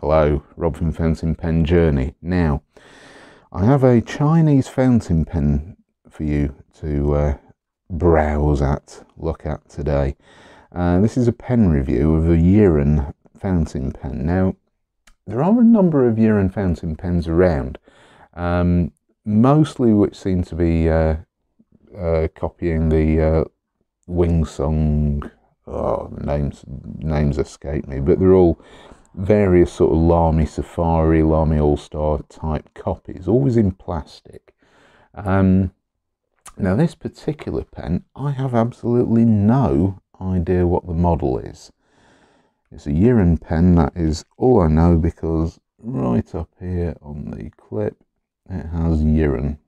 Hello, Rob from Fountain Pen Journey. Now, I have a Chinese fountain pen for you to browse at, look at today. This is a pen review of a Yiren fountain pen. Now, there are a number of Yiren fountain pens around, mostly which seem to be copying the Wing Sung. Oh, names escape me, but they're all various sort of Lamy Safari, Lamy All-Star type copies, always in plastic. Now this particular pen, I have absolutely no idea what the model is. It's a Yiren pen, that is all I know, because right up here on the clip it has Yiren.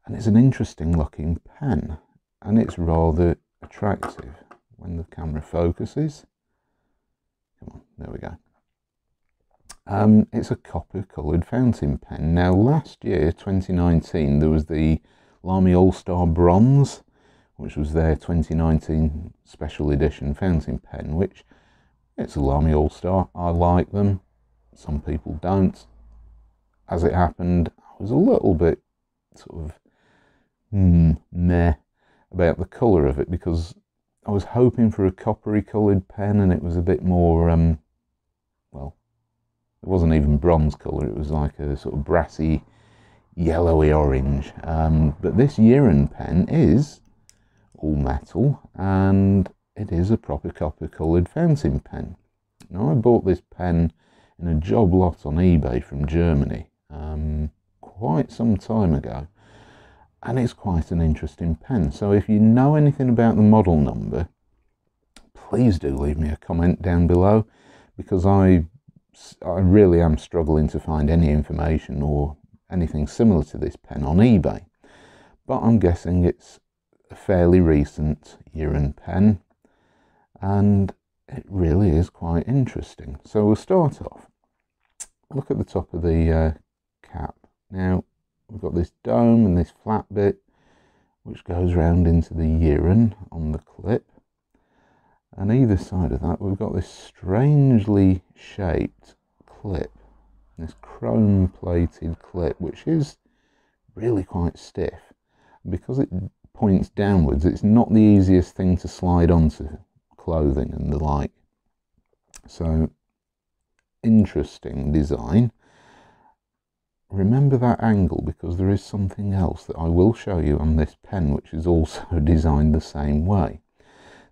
And it's an interesting looking pen, and it's rather attractive when the camera focuses. Come on, there we go. It's a copper coloured fountain pen. Now last year, 2019, there was the Lamy All-Star Bronze, which was their 2019 special edition fountain pen, which it's a Lamy All-Star. I like them. Some people don't. As it happened, I was a little bit sort of meh about the colour of it, because I was hoping for a coppery coloured pen, and it was a bit more, well, it wasn't even bronze colour, it was like a sort of brassy, yellowy orange. But this Yiren pen is all metal, and it is a proper copper coloured fountain pen. Now, I bought this pen in a job lot on eBay from Germany quite some time ago. And it's quite an interesting pen. So if you know anything about the model number, please do leave me a comment down below, because I really am struggling to find any information or anything similar to this pen on eBay. But I'm guessing it's a fairly recent Yiren pen, and it really is quite interesting. So we'll start off. Look at the top of the cap. Now, we've got this dome and this flat bit which goes round into the Yiren on the clip, and either side of that we've got this strangely shaped clip, this chrome plated clip, which is really quite stiff. Because it points downwards, it's not the easiest thing to slide onto clothing and the like. So, interesting design. Remember that angle, because there is something else that I will show you on this pen which is also designed the same way.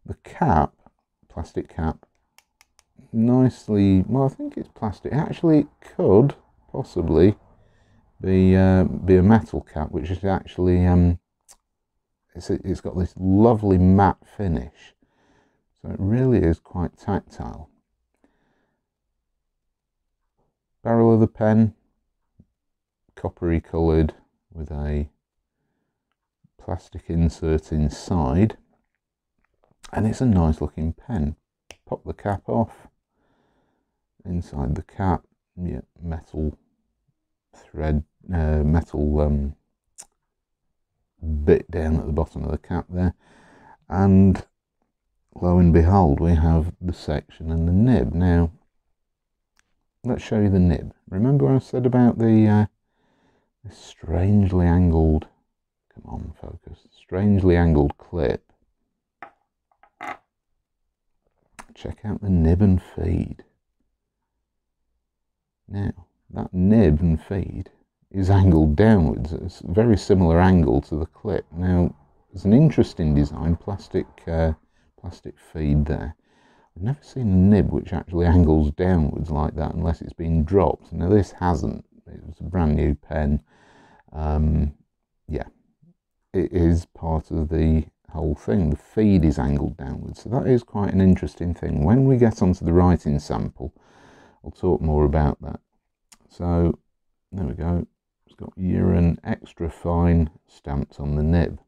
The cap, plastic cap, nicely, well, I think it's plastic. Actually, it could possibly be a metal cap, which is actually it's got this lovely matte finish, so it really is quite tactile. Barrel of the pen, coppery coloured with a plastic insert inside, and it's a nice looking pen. Pop the cap off. Inside the cap, yeah, metal thread, metal bit down at the bottom of the cap there, and lo and behold, we have the section and the nib. Now let's show you the nib. Remember what I said about the this strangely angled, come on focus, strangely angled clip? Check out the nib and feed. Now that nib and feed is angled downwards. It's a very similar angle to the clip. Now it's an interesting design, plastic feed there. I've never seen a nib which actually angles downwards like that unless it's been dropped. Now this hasn't. It was a brand new pen. Yeah, it is part of the whole thing. The feed is angled downwards, so that is quite an interesting thing. When we get onto the writing sample, I'll talk more about that. So there we go. It's got Yiren extra fine stamped on the nib.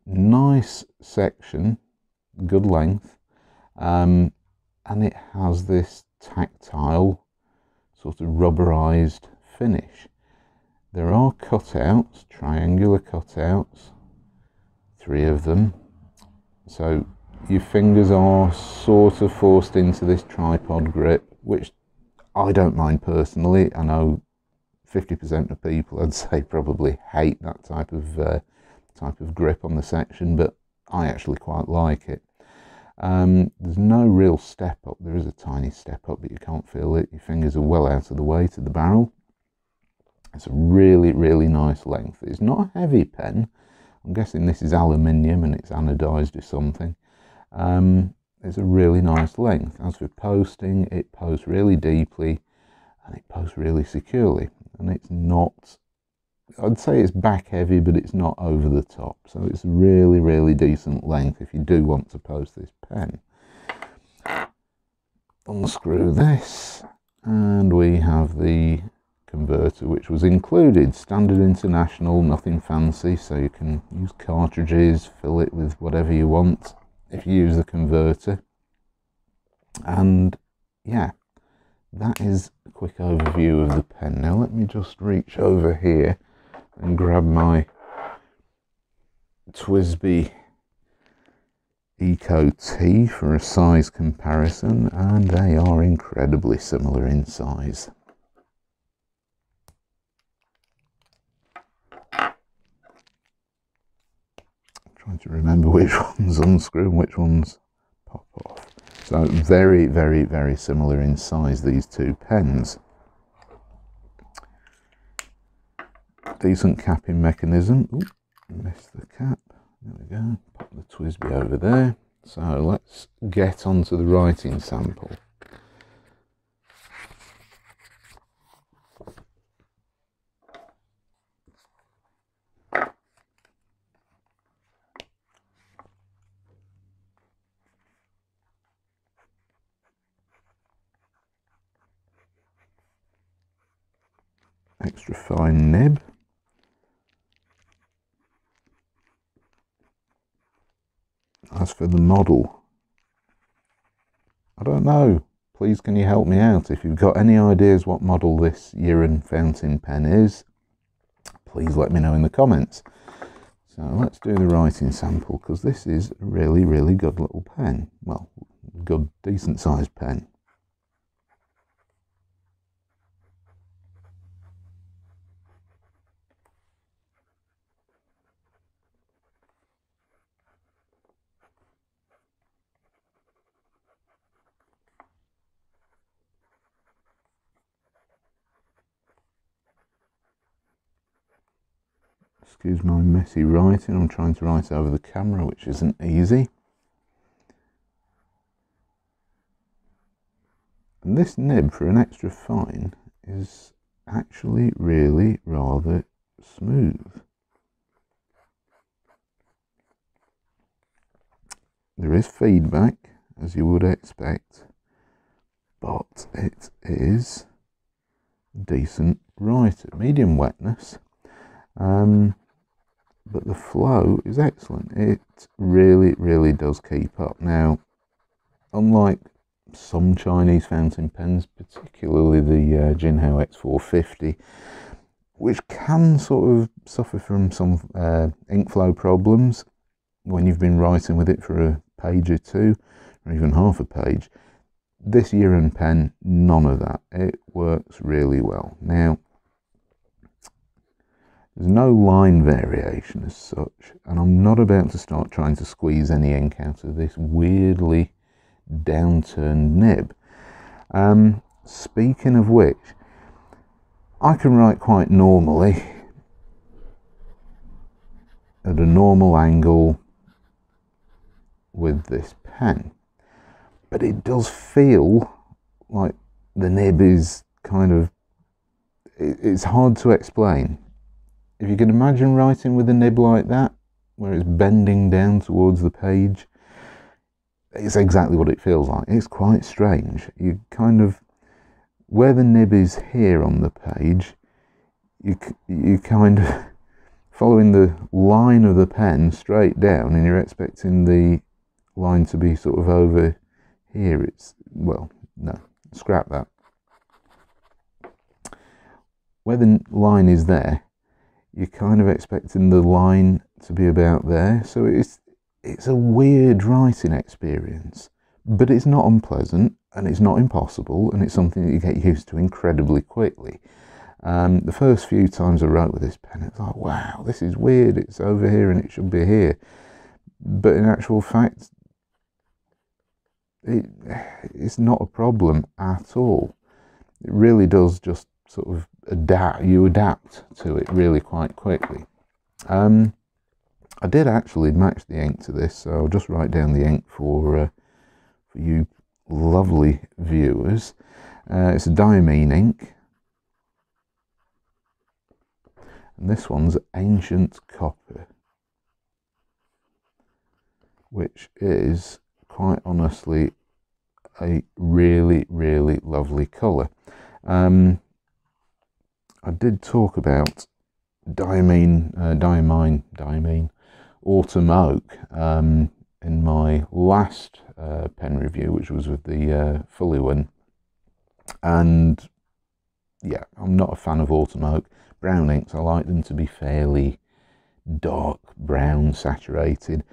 Nice section, good length, and it has this tactile sort of rubberized finish. There are cutouts, triangular cutouts, 3 of them. So your fingers are sort of forced into this tripod grip, which I don't mind personally. I know 50% of people, I'd say, probably hate that type of grip on the section, but I actually quite like it. There's no real step up. There is a tiny step up, but you can't feel it. Your fingers are well out of the way to the barrel. It's a really, really nice length. It's not a heavy pen. I'm guessing this is aluminium and it's anodized or something. It's a really nice length. As for posting, it posts really deeply and it posts really securely. And it's not, I'd say it's back heavy, but it's not over the top. So it's a really, really decent length if you do want to post this pen. Unscrew this and we have the converter, which was included, standard international, nothing fancy, so you can use cartridges, fill it with whatever you want if you use the converter. And yeah, that is a quick overview of the pen. Now let me just reach over here and grab my TWSBI Eco T for a size comparison, and they are incredibly similar in size. Trying to remember which ones unscrew and which ones pop off. So very, very, very similar in size, these two pens. Decent capping mechanism. Ooh, missed the cap. There we go. Pop the TWSBI over there. So let's get onto the writing sample. Extra fine nib. As for the model, I don't know. Please can you help me out? If you've got any ideas what model this Yiren fountain pen is, please let me know in the comments. So let's do the writing sample, because this is a really, really good little pen. Well, good, decent sized pen. Excuse my messy writing, I'm trying to write over the camera, which isn't easy. And this nib, for an extra fine, is actually really rather smooth. There is feedback, as you would expect, but it is decent writer. Medium wetness. But the flow is excellent. It really, really does keep up. Now, unlike some Chinese fountain pens, particularly the Jinhao X450, which can sort of suffer from some ink flow problems when you've been writing with it for a page or two, or even half a page, this Yiren pen, none of that. It works really well. Now, there's no line variation as such, and I'm not about to start trying to squeeze any ink out of this weirdly downturned nib. Speaking of which, I can write quite normally at a normal angle with this pen, but it does feel like the nib is kind of, it's hard to explain. If you can imagine writing with a nib like that, where it's bending down towards the page, it's exactly what it feels like. It's quite strange. You kind of, where the nib is here on the page, you kind of following the line of the pen straight down, and you're expecting the line to be sort of over here. It's, well, no, scrap that. Where the line is there, you're kind of expecting the line to be about there, so it's a weird writing experience, but it's not unpleasant and it's not impossible, and it's something that you get used to incredibly quickly. The first few times I wrote with this pen, it's like, wow, this is weird, it's over here and it should be here. But in actual fact, it's not a problem at all. It really does just sort of adapt. You adapt to it really quite quickly. I did actually match the ink to this, so I'll just write down the ink for you lovely viewers. It's a Diamine ink, and this one's Ancient Copper, which is quite honestly a really, really lovely colour. I did talk about Diamine Autumn Oak in my last pen review, which was with the Fully, and yeah, I'm not a fan of Autumn Oak. Brown inks, I like them to be fairly dark brown, saturated.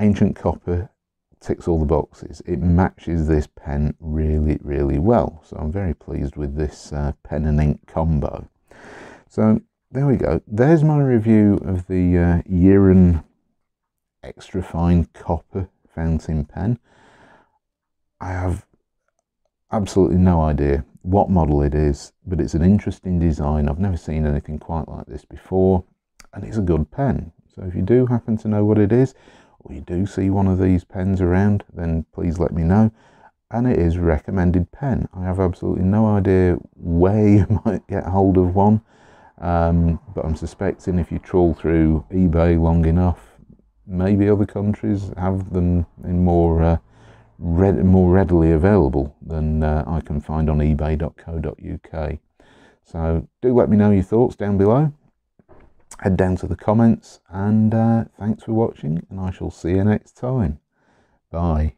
Ancient Copper ticks all the boxes. It matches this pen really, really well, so I'm very pleased with this pen and ink combo. So there we go. There's my review of the Yiren Extra Fine Copper fountain pen. I have absolutely no idea what model it is, but it's an interesting design. I've never seen anything quite like this before, and it's a good pen. So if you do happen to know what it is, or you do see one of these pens around, then please let me know. And it is a recommended pen. I have absolutely no idea where you might get hold of one, but I'm suspecting if you trawl through eBay long enough, maybe other countries have them in more readily available than I can find on ebay.co.uk. So do let me know your thoughts down below. Head down to the comments, and thanks for watching, and I shall see you next time. Bye.